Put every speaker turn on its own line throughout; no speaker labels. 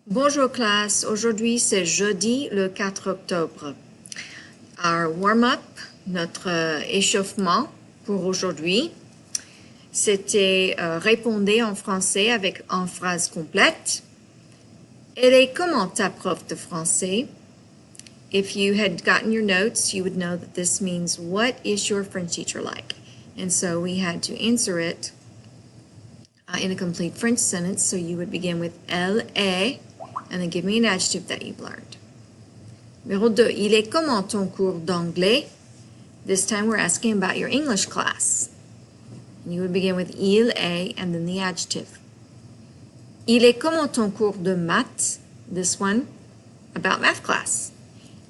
Bonjour classe, aujourd'hui c'est jeudi le 4 octobre. Our warm-up, notre échauffement pour aujourd'hui, c'était répondez en français avec en phrase complète. Elle est comment ta prof de français? If you had gotten your notes, you would know that this means what is your French teacher like? And so we had to answer it in a complete French sentence. So you would begin with elle est, and then give me an adjective that you've learned. Numéro 2, il est comment ton cours d'anglais? This time we're asking about your English class. And you would begin with il est and then the adjective. Il est comment ton cours de maths? This one, about math class.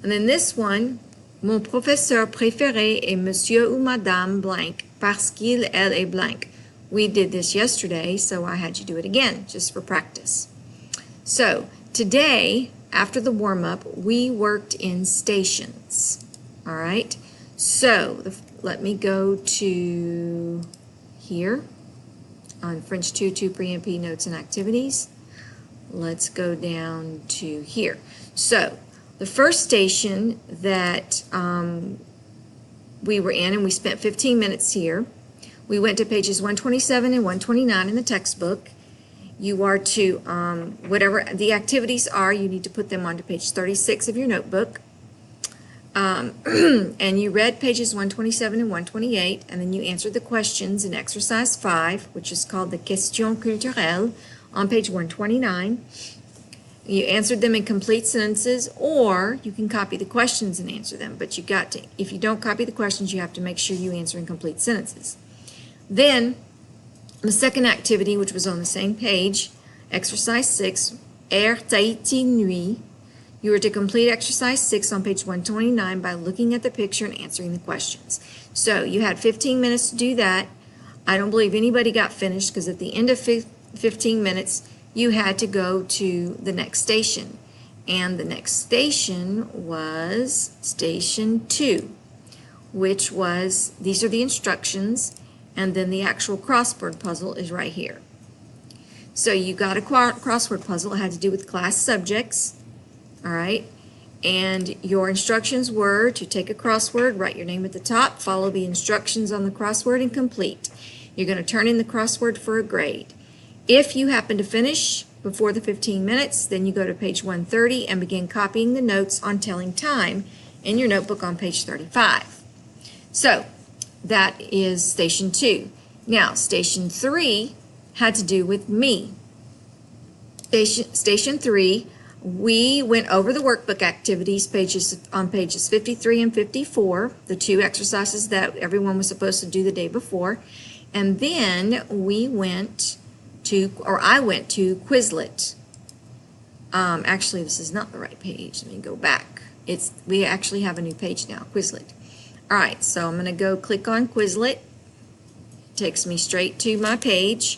And then this one, mon professeur préféré est monsieur ou madame blank parce qu'il, elle est blank. We did this yesterday, so I had you do it again, just for practice. So, today, after the warm-up, we worked in stations. All right? So, let me go to here on French 2 pre-MP notes and activities. Let's go down to here. So, the first station that we were in, and we spent 15 minutes here, we went to pages 127 and 129 in the textbook. You are to, whatever the activities are, you need to put them onto page 36 of your notebook. And you read pages 127 and 128, and then you answered the questions in exercise 5, which is called the Question Culturelle, on page 129. You answered them in complete sentences, or you can copy the questions and answer them. But you got to, if you don't copy the questions, you have to make sure you answer in complete sentences. Then, the second activity, which was on the same page, exercise 6, Air Tahiti Nuit, you were to complete exercise 6 on page 129 by looking at the picture and answering the questions. So, you had 15 minutes to do that. I don't believe anybody got finished because at the end of 15 minutes, you had to go to the next station. And the next station was station 2, which was, these are the instructions, and then the actual crossword puzzle is right here. So you got a crossword puzzle. It had to do with class subjects, all right? And your instructions were to take a crossword, write your name at the top, follow the instructions on the crossword, and complete. You're going to turn in the crossword for a grade. If you happen to finish before the 15 minutes, then you go to page 130 and begin copying the notes on telling time in your notebook on page 35. So, that is station 2. Now, station 3 had to do with me. Station 3, we went over the workbook activities on pages 53 and 54, the 2 exercises that everyone was supposed to do the day before. And then we went to, or I went to Quizlet. Actually, this is not the right page. Let me go back. We actually have a new page now, Quizlet. All right, so I'm going to go click on Quizlet. It takes me straight to my page.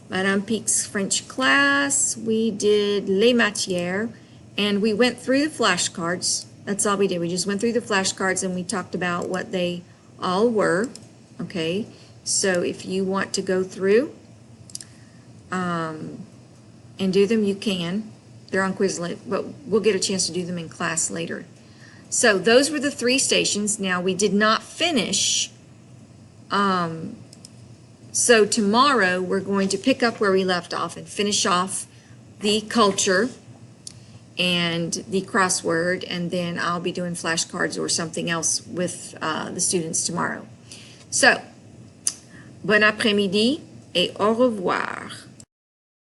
Madame Pique's French class. We did Les Matières, and we went through the flashcards. That's all we did. We just went through the flashcards, and we talked about what they all were. Okay, so if you want to go through and do them, you can. They're on Quizlet, but we'll get a chance to do them in class later. So those were the 3 stations. Now we did not finish. So tomorrow we're going to pick up where we left off and finish off the culture and the crossword, and then I'll be doing flashcards or something else with the students tomorrow. So, bon après-midi et au revoir.